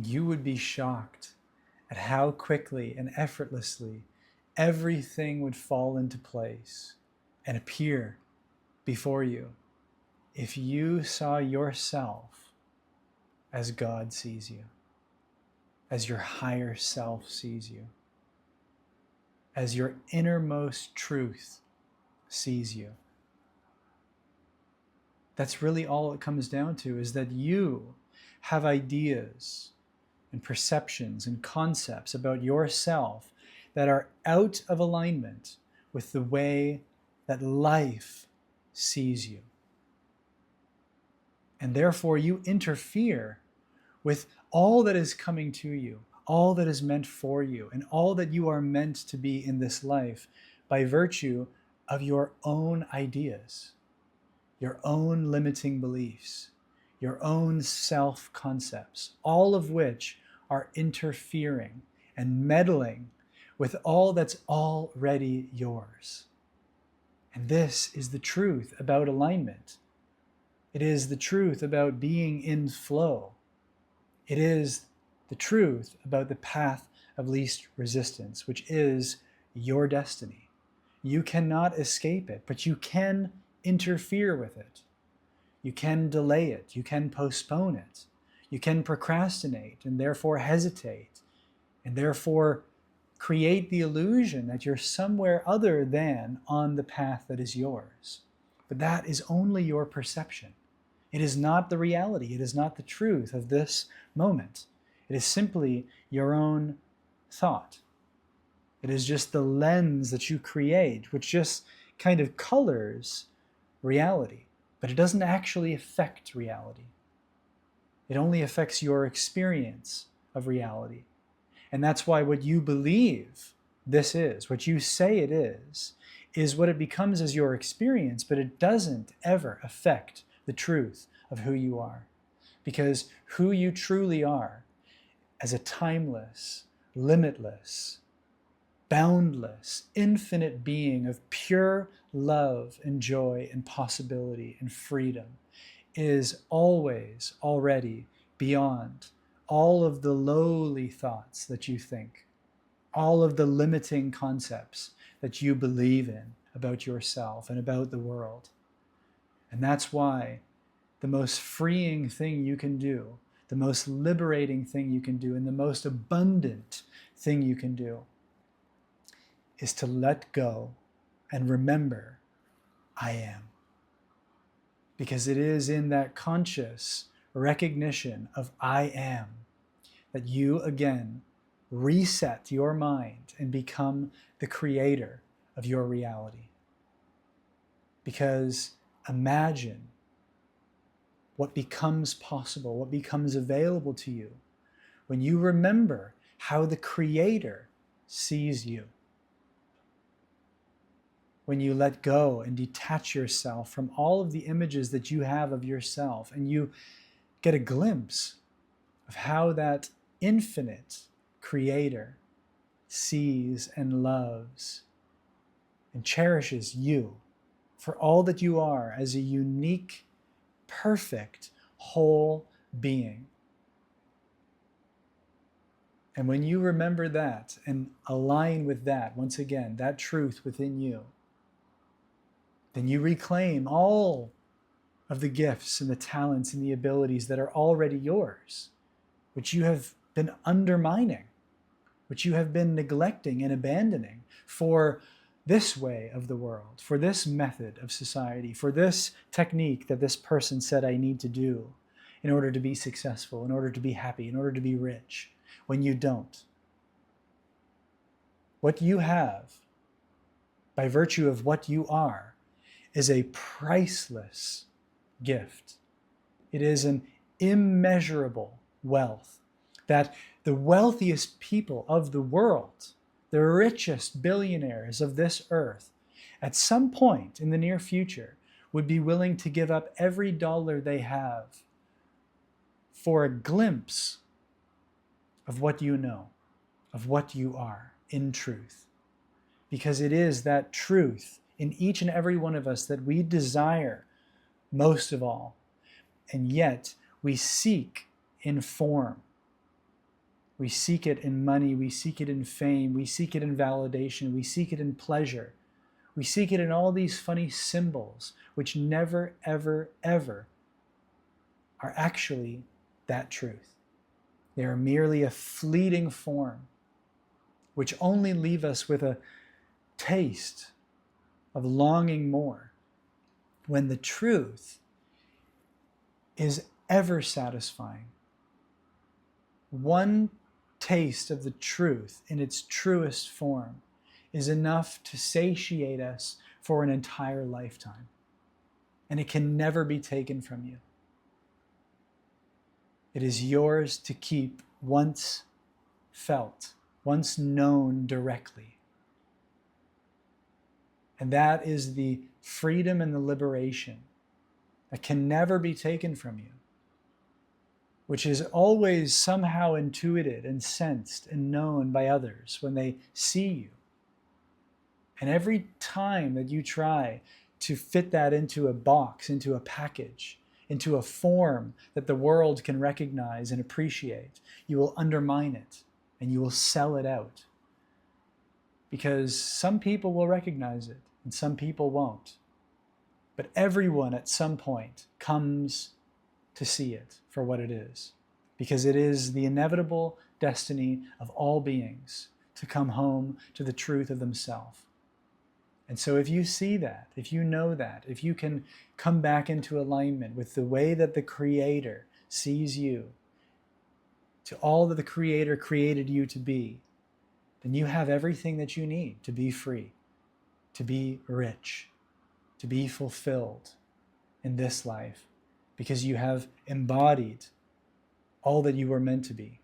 you would be shocked at how quickly and effortlessly everything would fall into place and appear before you if you saw yourself as God sees you, as your higher self sees you, as your innermost truth sees you. That's really all it comes down to, is that you have ideas and perceptions and concepts about yourself that are out of alignment with the way that life sees you. And therefore you interfere with all that is coming to you, all that is meant for you, and all that you are meant to be in this life by virtue of your own ideas, your own limiting beliefs, your own self-concepts, all of which are interfering and meddling with all that's already yours. And this is the truth about alignment. It is the truth about being in flow. It is the truth about the path of least resistance, which is your destiny. You cannot escape it, but you can interfere with it. You can delay it. You can postpone it. You can procrastinate and therefore hesitate and therefore create the illusion that you're somewhere other than on the path that is yours. But that is only your perception. It is not the reality. It is not the truth of this moment. It is simply your own thought. It is just the lens that you create, which just kind of colors reality. But it doesn't actually affect reality. It only affects your experience of reality. And that's why what you believe this is, what you say it is what it becomes as your experience, but it doesn't ever affect the truth of who you are. Because who you truly are as a timeless, limitless, boundless, infinite being of pure love and joy and possibility and freedom is always already beyond all of the lowly thoughts that you think, all of the limiting concepts that you believe in about yourself and about the world. And that's why the most freeing thing you can do, the most liberating thing you can do, and the most abundant thing you can do is to let go and remember, I am. Because it is in that conscious recognition of I am that you again reset your mind and become the creator of your reality. Because imagine what becomes possible, what becomes available to you when you remember how the Creator sees you. When you let go and detach yourself from all of the images that you have of yourself, and you get a glimpse of how that infinite Creator sees and loves and cherishes you for all that you are as a unique, perfect, whole being. And when you remember that and align with that, once again, that truth within you, then you reclaim all of the gifts and the talents and the abilities that are already yours, which you have been undermining, which you have been neglecting and abandoning for this way of the world, for this method of society, for this technique that this person said I need to do in order to be successful, in order to be happy, in order to be rich, when you don't. What you have, by virtue of what you are, is a priceless gift. It is an immeasurable wealth that the wealthiest people of the world, the richest billionaires of this earth, at some point in the near future, would be willing to give up every dollar they have for a glimpse of what you know, of what you are in truth. Because it is that truth in each and every one of us that we desire most of all, and yet we seek in form. We seek it in money, we seek it in fame, we seek it in validation, we seek it in pleasure. We seek it in all these funny symbols, which never, ever, ever are actually that truth. They are merely a fleeting form, which only leave us with a taste of longing more, when the truth is ever satisfying. One taste of the truth in its truest form is enough to satiate us for an entire lifetime. And it can never be taken from you. It is yours to keep once felt, once known directly. And that is the freedom and the liberation that can never be taken from you, which is always somehow intuited and sensed and known by others when they see you. And every time that you try to fit that into a box, into a package, into a form that the world can recognize and appreciate, you will undermine it and you will sell it out. Because some people will recognize it and some people won't. But everyone at some point comes to see it for what it is, because it is the inevitable destiny of all beings to come home to the truth of themselves. And so if you see that, if you know that, if you can come back into alignment with the way that the Creator sees you, to all that the Creator created you to be, then you have everything that you need to be free, to be rich, to be fulfilled in this life, because you have embodied all that you were meant to be.